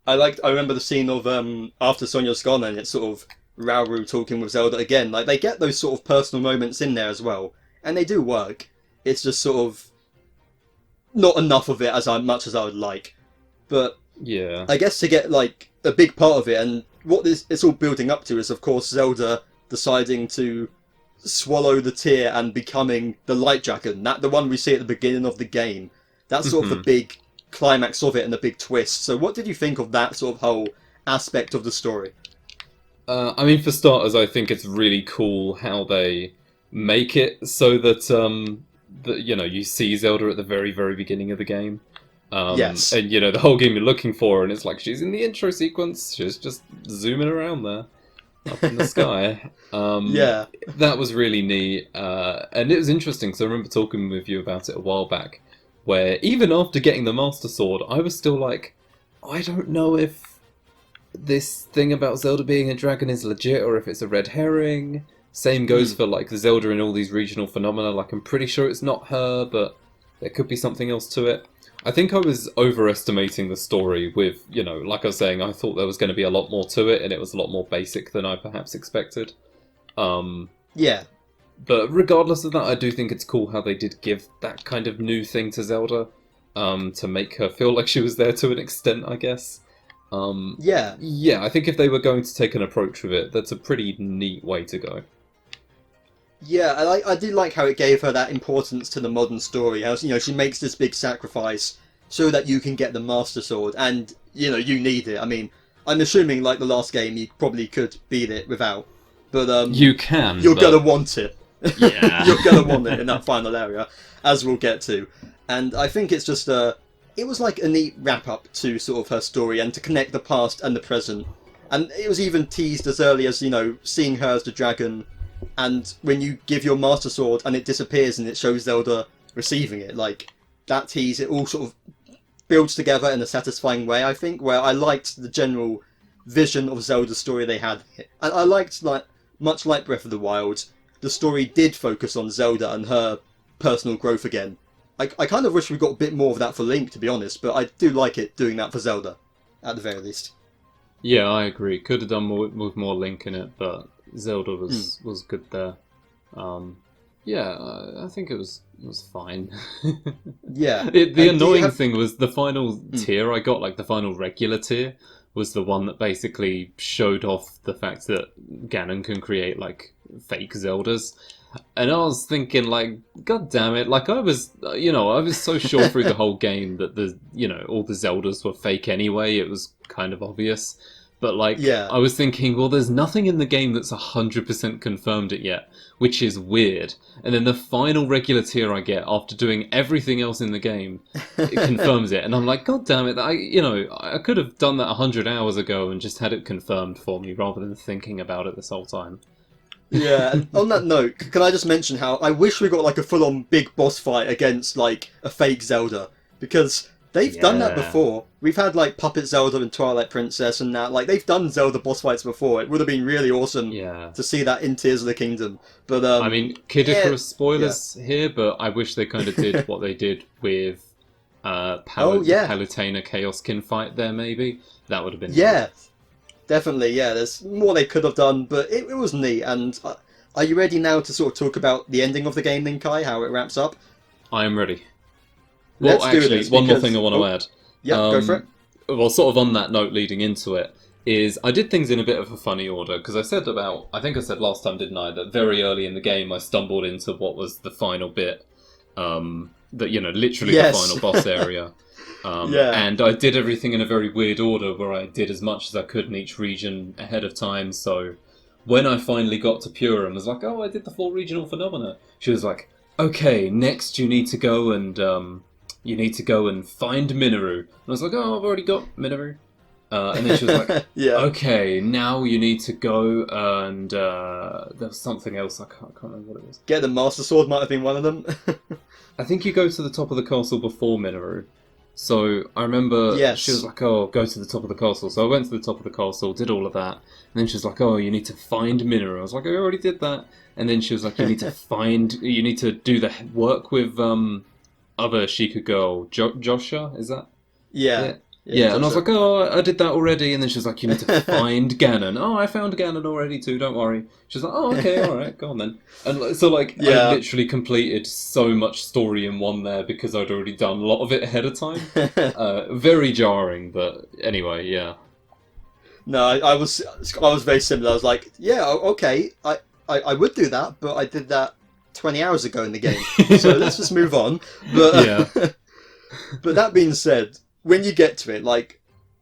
I remember the scene of after Sonia's gone, and it's sort of Rauru talking with Zelda again. Like, they get those sort of personal moments in there as well, and they do work. It's just sort of not enough of it as much as I would like. But yeah, I guess to get like a big part of it, and what it's all building up to is, of course, Zelda deciding to swallow the tear and becoming the Light Dragon. That the one we see at the beginning of the game. That's sort of the big climax of it and the big twist. So what did you think of that sort of whole aspect of the story? I mean, for starters, I think it's really cool how they make it so that that, you know, you see Zelda at the very, very beginning of the game. Yes. And, you know, the whole game you're looking for her, and it's like, she's in the intro sequence, she's just zooming around there, up in the sky. Yeah. That was really neat. And it was interesting, because I remember talking with you about it a while back, where even after getting the Master Sword, I was still like, I don't know if this thing about Zelda being a dragon is legit, or if it's a red herring. Same goes for, like, the Zelda in all these regional phenomena. Like, I'm pretty sure it's not her, but there could be something else to it. I think I was overestimating the story with, you know, like I was saying, I thought there was going to be a lot more to it, and it was a lot more basic than I perhaps expected. Yeah. But regardless of that, I do think it's cool how they did give that kind of new thing to Zelda, to make her feel like she was there to an extent, I guess. Yeah. Yeah, I think if they were going to take an approach with it, that's a pretty neat way to go. Yeah, I did like how it gave her that importance to the modern story. How, you know, she makes this big sacrifice so that you can get the Master Sword, and, you know, you need it. I mean, I'm assuming, like the last game, you probably could beat it without, but You can, you're but... gonna want it. Yeah. You're gonna want it in that final area, as we'll get to. And I think it's just it was like a neat wrap-up to sort of her story, and to connect the past and the present. And it was even teased as early as, you know, seeing her as the dragon, and when you give your Master Sword and it disappears and it shows Zelda receiving it, like, that tease, it all sort of builds together in a satisfying way, I think, where I liked the general vision of Zelda's story they had. And I liked, like, much like Breath of the Wild, the story did focus on Zelda and her personal growth again. I kind of wish we got a bit more of that for Link, to be honest, but I do like it doing that for Zelda, at the very least. Yeah, I agree. Could have done more with more Link in it, but Zelda was good there. Yeah, I think it was fine. Yeah. The annoying thing was the final tier I got, like the final regular tier, was the one that basically showed off the fact that Ganon can create, like, fake Zeldas. And I was thinking, like, God damn it! Like, I was so sure through the whole game that all the Zeldas were fake anyway. It was kind of obvious, but like, Yeah. I was thinking, well, there's nothing in the game that's 100% confirmed it yet, which is weird. And then the final regular tier I get after doing everything else in the game, it confirms it, and I'm like, God damn it! I could have done that 100 hours ago and just had it confirmed for me rather than thinking about it this whole time. Yeah, and on that note, can I just mention how I wish we got like a full-on big boss fight against like a fake Zelda, because they've done that before. We've had like Puppet Zelda and Twilight Princess and that, like they've done Zelda boss fights before. It would have been really awesome to see that in Tears of the Kingdom. But I mean, Kid Icarus spoilers here, but I wish they kind of did what they did with Palutena Chaoskin fight there. Maybe that would have been neat. Definitely, yeah. There's more they could have done, but it was neat. And are you ready now to sort of talk about the ending of the game, then, Kai? How it wraps up? I am ready. Well, actually, one more thing I want to add. Yeah, go for it. Well, sort of on that note, leading into it, is I did things in a bit of a funny order, because I think I said last time, didn't I, that very early in the game I stumbled into what was the final bit, literally the final boss area. And I did everything in a very weird order, where I did as much as I could in each region ahead of time. So when I finally got to Pura and was like, oh, I did the full regional phenomena, she was like, okay, next you need to go and find Mineru. And I was like, oh, I've already got Mineru. And then she was like, okay, now you need to go and there was something else, I can't remember what it was. Get the Master Sword might have been one of them. I think you go to the top of the castle before Mineru. So I remember she was like, oh, go to the top of the castle. So I went to the top of the castle, did all of that. And then she was like, oh, you need to find Mineru. I was like, I already did that. And then she was like, you need to do the work with other Sheikah girl, Josha, is that? Yeah. Yeah, and I was like, oh, I did that already. And then she was like, you need to find Ganon. Oh, I found Ganon already too, don't worry. She was like, oh, okay, alright, go on then. And so, I literally completed so much story in one there because I'd already done a lot of it ahead of time. Very jarring, but anyway, yeah. No, I was very similar. I was like, yeah, okay, I would do that, but I did that 20 hours ago in the game. So let's just move on. But, but that being said, when you get to it, like,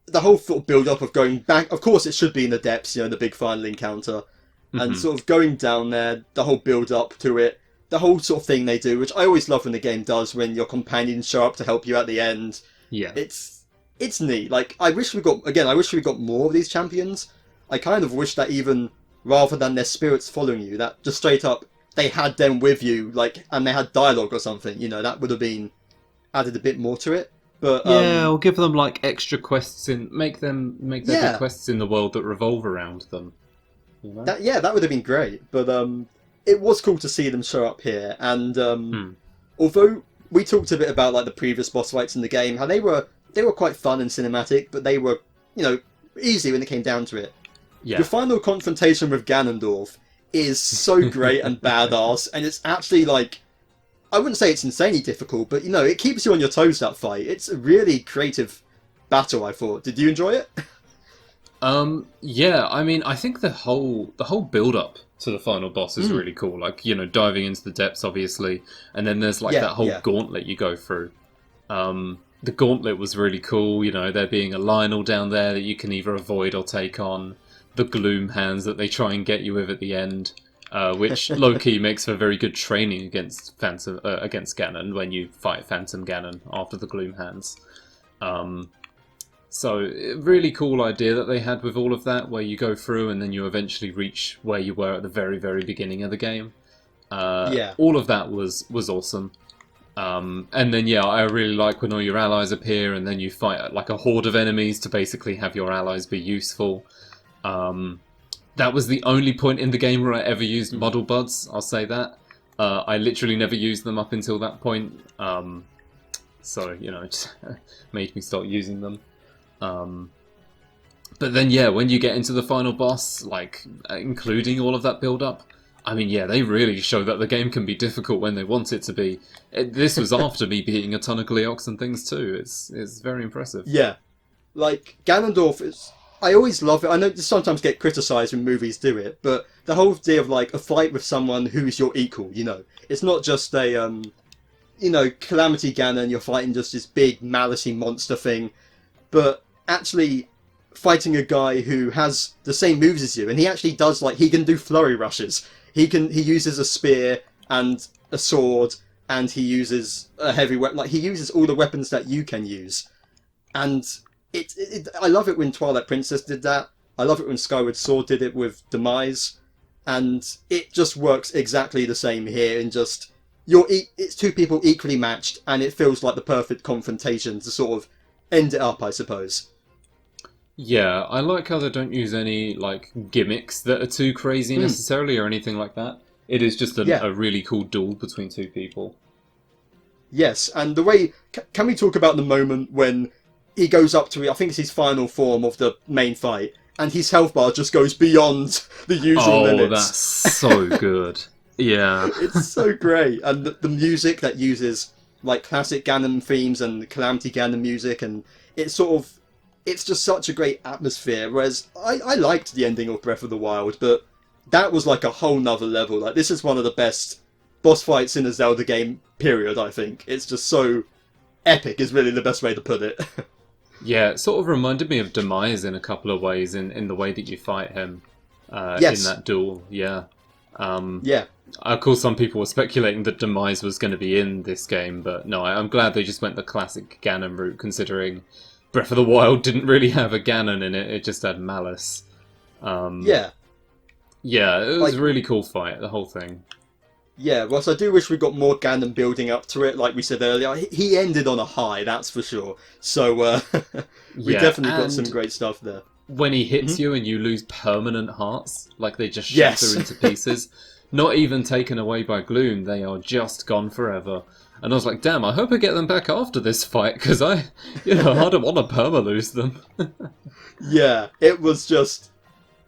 the whole sort of build-up of going back, of course it should be in the depths, the big final encounter, and sort of going down there, the whole build-up to it, the whole sort of thing they do, which I always love when the game does, when your companions show up to help you at the end, Yeah. It's neat. Like, I wish we got more of these champions. I kind of wish that even rather than their spirits following you, that just straight up they had them with you, like, and they had dialogue or something. You know, that would have been added a bit more to it. But Yeah, or give them like extra quests make there be yeah, quests in the world that revolve around them. You know? that would have been great. But it was cool to see them show up here. And although we talked a bit about like the previous boss fights in the game, how they were quite fun and cinematic, but they were, you know, easy when it came down to it. Yeah. The final confrontation with Ganondorf is so great and badass, and it's actually like, I wouldn't say it's insanely difficult, but you know, it keeps you on your toes, that fight. It's a really creative battle, I thought. Did you enjoy it? Yeah, I mean, I think the whole build up to the final boss is really cool. Like, you know, diving into the depths, obviously, and then there's like that whole gauntlet you go through. The gauntlet was really cool. You know, there being a Lionel down there that you can either avoid or take on. The gloom hands that they try and get you with at the end, which low-key makes for very good training against Ganon when you fight Phantom Ganon after the gloom hands. So, really cool idea that they had with all of that, where you go through and then you eventually reach where you were at the very, very beginning of the game. All of that was awesome. And then, I really like when all your allies appear and then you fight like a horde of enemies to basically have your allies be useful. That was the only point in the game where I ever used Muddle Buds, I'll say that. I literally never used them up until that point. So, you know, it just made me start using them. But then, when you get into the final boss, like, including all of that build-up, I mean, they really show that the game can be difficult when they want it to be. This was after me beating a ton of Gleeoks and things too. It's very impressive. Yeah. Like, Ganondorf is... I always love it. I know this sometimes get criticised when movies do it, but the whole idea of, like, a fight with someone who's your equal, you know. It's not just a, you know, Calamity Ganon, you're fighting just this big, malicey monster thing, but actually fighting a guy who has the same moves as you, and he actually does, like, he can do flurry rushes. He uses a spear and a sword, and he uses a heavy weapon. Like, he uses all the weapons that you can use. And I love it when Twilight Princess did that. I love it when Skyward Sword did it with Demise. And it just works exactly the same here, and just, it's two people equally matched, and it feels like the perfect confrontation to sort of end it up, I suppose. Yeah, I like how they don't use any, like, gimmicks that are too crazy necessarily or anything like that. It is just a really cool duel between two people. Yes, and the way... Can we talk about the moment when he goes up to, I think it's his final form of the main fight, and his health bar just goes beyond the usual limits? Oh, that's so good. Yeah. It's so great. And the music that uses, like, classic Ganon themes and Calamity Ganon music, and it's sort of... It's just such a great atmosphere, whereas I liked the ending of Breath of the Wild, but that was like a whole nother level. Like, this is one of the best boss fights in a Zelda game, period, I think. It's just so epic is really the best way to put it. Yeah, it sort of reminded me of Demise in a couple of ways, in the way that you fight him in that duel, yeah. Of course, some people were speculating that Demise was going to be in this game, but no, I'm glad they just went the classic Ganon route, considering Breath of the Wild didn't really have a Ganon in it, it just had Malice. Yeah, it was a really cool fight, the whole thing. Yeah, whilst I do wish we got more Ganon building up to it, like we said earlier. He ended on a high, that's for sure. So we definitely got some great stuff there. When he hits you and you lose permanent hearts, like they just shatter into pieces, not even taken away by Gloom, they are just gone forever. And I was like, damn, I hope I get them back after this fight, because I don't want to perma-lose them. Yeah, it was just...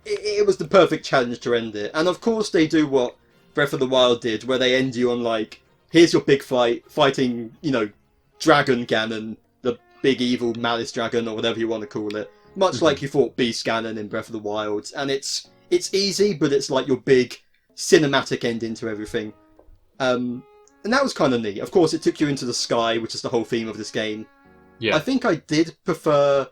It was the perfect challenge to end it. And of course they do what Breath of the Wild did, where they end you on, like, here's your big fight, fighting, you know, Dragon Ganon, the big evil Malice Dragon, or whatever you want to call it. Much like you fought Beast Ganon in Breath of the Wild. And it's easy, but it's like your big cinematic ending to everything. And that was kind of neat. Of course, it took you into the sky, which is the whole theme of this game. Yeah. I think I did prefer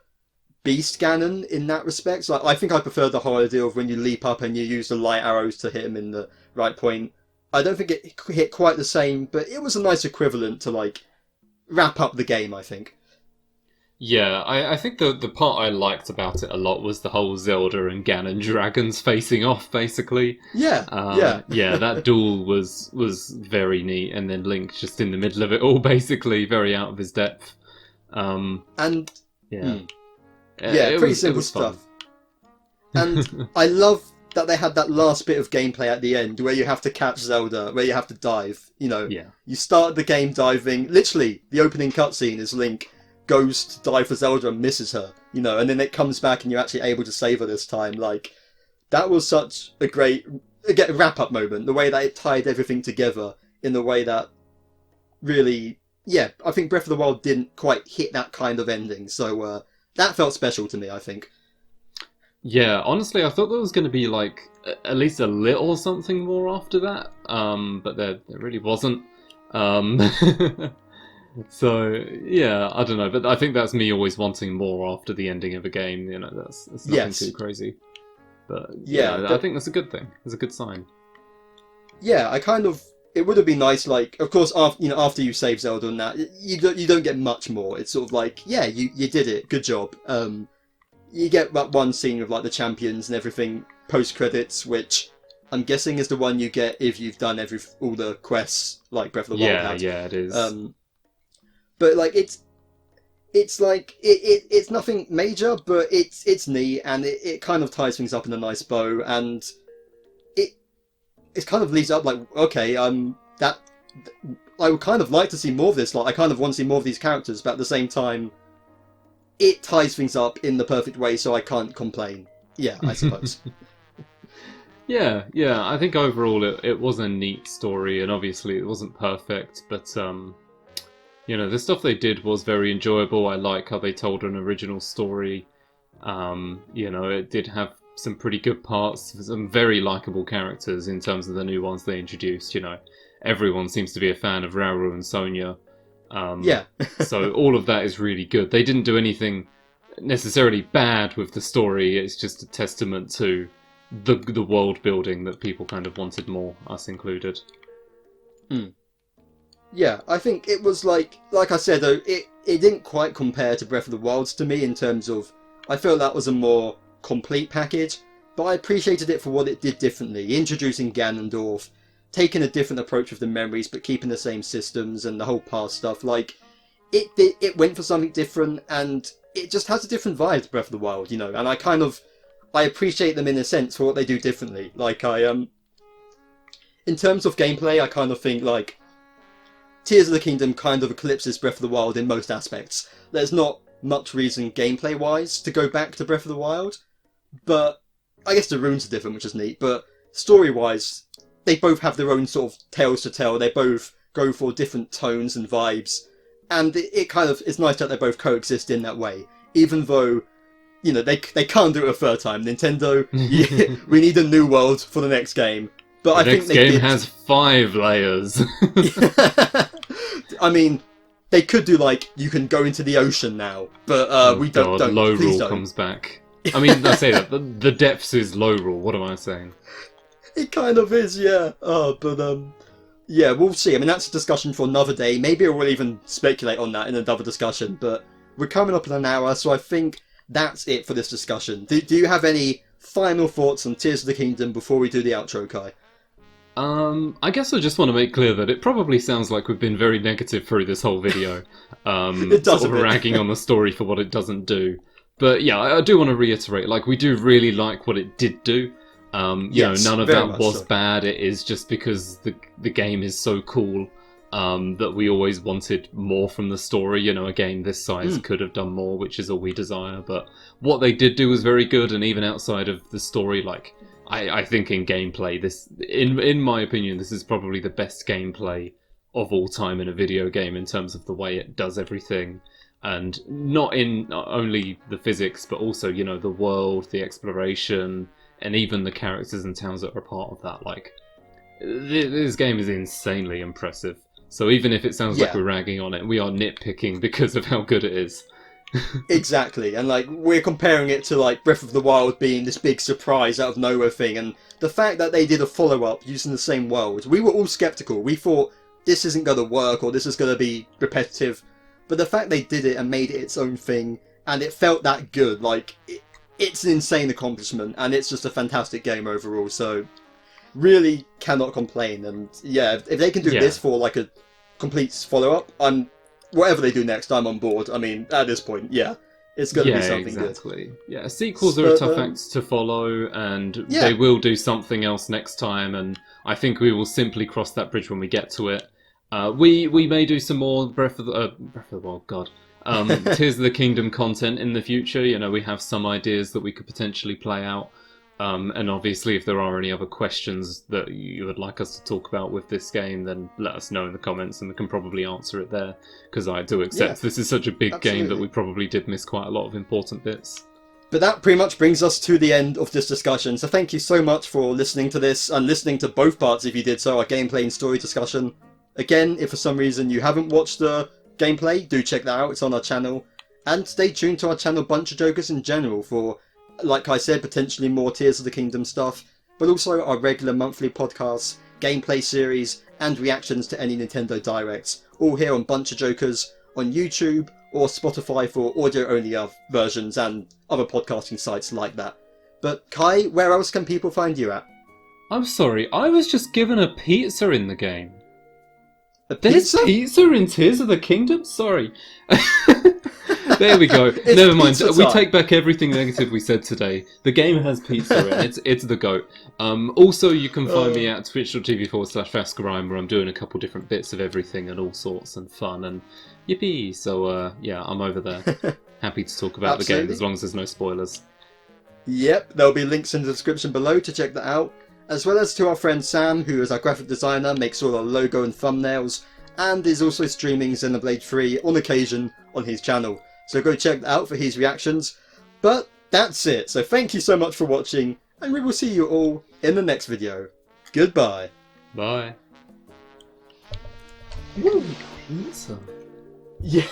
Beast Ganon in that respect. Like, I think I prefer the whole idea of when you leap up and you use the light arrows to hit him in the right point. I don't think it hit quite the same, but it was a nice equivalent to, like, wrap up the game, I think. Yeah, I think the part I liked about it a lot was the whole Zelda and Ganon dragons facing off, basically. Yeah, yeah. Yeah, that duel was very neat, and then Link just in the middle of it all, basically, very out of his depth. Um, And yeah, yeah, pretty it simple was fun. stuff. And I love that they had that last bit of gameplay at the end where you have to catch Zelda, where you have to dive. You know, Yeah. you start the game diving. Literally, the opening cutscene is Link goes to dive for Zelda and misses her. You know, and then it comes back and you're actually able to save her this time. Like, that was such a great wrap-up moment. The way that it tied everything together in the way that really, yeah, I think Breath of the Wild didn't quite hit that kind of ending. So that felt special to me, I think. Yeah, honestly, I thought there was going to be like at least a little something more after that, but there really wasn't. Um, so yeah, I don't know, but I think that's me always wanting more after the ending of a game. You know, that's nothing Yes. too crazy. But Yeah, yeah, I think that's a good thing. It's a good sign. Yeah, I kind of. It would have been nice, like, of course, after you save Zelda and that, you don't get much more. It's sort of like, yeah, you did it, good job. You get that one scene of like the champions and everything post credits, which I'm guessing is the one you get if you've done all the quests like Breath of the Wild had. Yeah, it is. But like it's like it's nothing major, but it's neat and it kind of ties things up in a nice bow, and it kind of leads up like, okay, that I would kind of like to see more of this. Like, I kind of want to see more of these characters, but at the same time, it ties things up in the perfect way, so I can't complain. Yeah, I suppose. Yeah, I think overall it was a neat story, and obviously it wasn't perfect, but you know, the stuff they did was very enjoyable. I like how they told an original story. You know, it did have some pretty good parts, some very likable characters in terms of the new ones they introduced. You know, everyone seems to be a fan of Rauru and Sonia. Yeah. So all of that is really good. They didn't do anything necessarily bad with the story. It's just a testament to the world building that people kind of wanted more, us included. Yeah, I think it was like I said though, it didn't quite compare to Breath of the Wild to me in terms of, I felt that was a more complete package, but I appreciated it for what it did differently, introducing Ganondorf, taking a different approach with the memories but keeping the same systems and the whole past stuff. Like, it went for something different, and it just has a different vibe to Breath of the Wild, you know, and I appreciate them in a sense for what they do differently. Like, in terms of gameplay, I kind of think like Tears of the Kingdom kind of eclipses Breath of the Wild in most aspects. There's not much reason gameplay-wise to go back to Breath of the Wild, but I guess the runes are different, which is neat, but story-wise, they both have their own sort of tales to tell. They both go for different tones and vibes, and it kind of, it's nice that they both coexist in that way, even though, you know, they can't do it a third time. Nintendo, we need a new world for the next game. But I think the next game has 5 layers. I mean, they could do like, you can go into the ocean now, but we don't. Low Please rule don't. comes back. I mean, I say that the depths is low rule. What am I saying? It kind of is, yeah. Yeah, we'll see. I mean, that's a discussion for another day. Maybe we'll even speculate on that in another discussion. But we're coming up in an hour, so I think that's it for this discussion. Do you have any final thoughts on Tears of the Kingdom before we do the outro, Kai? I guess I just want to make clear that it probably sounds like we've been very negative through this whole video. It does sort of ragging on the story for what it doesn't do. But yeah, I do want to reiterate, like, we do really like what it did do. Yes, none of very that much was so. bad. It is just because the game is so cool that we always wanted more from the story. You know, a game this size could have done more, which is all we desire. But what they did do was very good, and even outside of the story, like, I think in gameplay, this, in my opinion, this is probably the best gameplay of all time in a video game in terms of the way it does everything. And not only the physics, but also, you know, the world, the exploration, and even the characters and towns that are a part of that. Like, this game is insanely impressive. So even if it sounds like we're ragging on it, we are nitpicking because of how good it is. Exactly, and like, we're comparing it to like Breath of the Wild being this big surprise out of nowhere thing, and the fact that they did a follow-up using the same world, we were all skeptical. We thought this isn't going to work, or this is going to be repetitive. But the fact they did it and made it its own thing, and it felt that good, like, it's an insane accomplishment, and it's just a fantastic game overall, so really cannot complain. And yeah, if they can do this for like a complete follow-up, whatever they do next, I'm on board. I mean, at this point, yeah, it's going to be something good. Yeah, sequels are a tough act to follow, and they will do something else next time, and I think we will simply cross that bridge when we get to it. We may do some more Breath of the Wild, God. Tears of the Kingdom content in the future. You know, we have some ideas that we could potentially play out. And obviously, if there are any other questions that you would like us to talk about with this game, then let us know in the comments and we can probably answer it there. Because I do accept this is such a big game that we probably did miss quite a lot of important bits. But that pretty much brings us to the end of this discussion. So thank you so much for listening to this, and listening to both parts if you did so, our gameplay and story discussion. Again, if for some reason you haven't watched the gameplay, do check that out, it's on our channel. And stay tuned to our channel BunchaJokahs in general for, like I said, potentially more Tears of the Kingdom stuff, but also our regular monthly podcasts, gameplay series, and reactions to any Nintendo Directs, all here on BunchaJokahs, on YouTube, or Spotify for audio-only versions and other podcasting sites like that. But Kai, where else can people find you at? I'm sorry, I was just given a pizza in the game. There's pizza in Tears of the Kingdom? Sorry. There we go. Never mind. We take back everything negative we said today. The game has pizza in it. It's the GOAT. Also, you can find me at twitch.tv/Fascurreyn, where I'm doing a couple different bits of everything and all sorts and fun and yippee. So, yeah, I'm over there. Happy to talk about the game as long as there's no spoilers. Yep, there'll be links in the description below to check that out. As well as to our friend Samm, who is our graphic designer, makes all our logo and thumbnails, and is also streaming Xenoblade 3 on occasion on his channel. So go check that out for his reactions. But that's it. So thank you so much for watching, and we will see you all in the next video. Goodbye. Bye. Ooh, pizza. Yeah.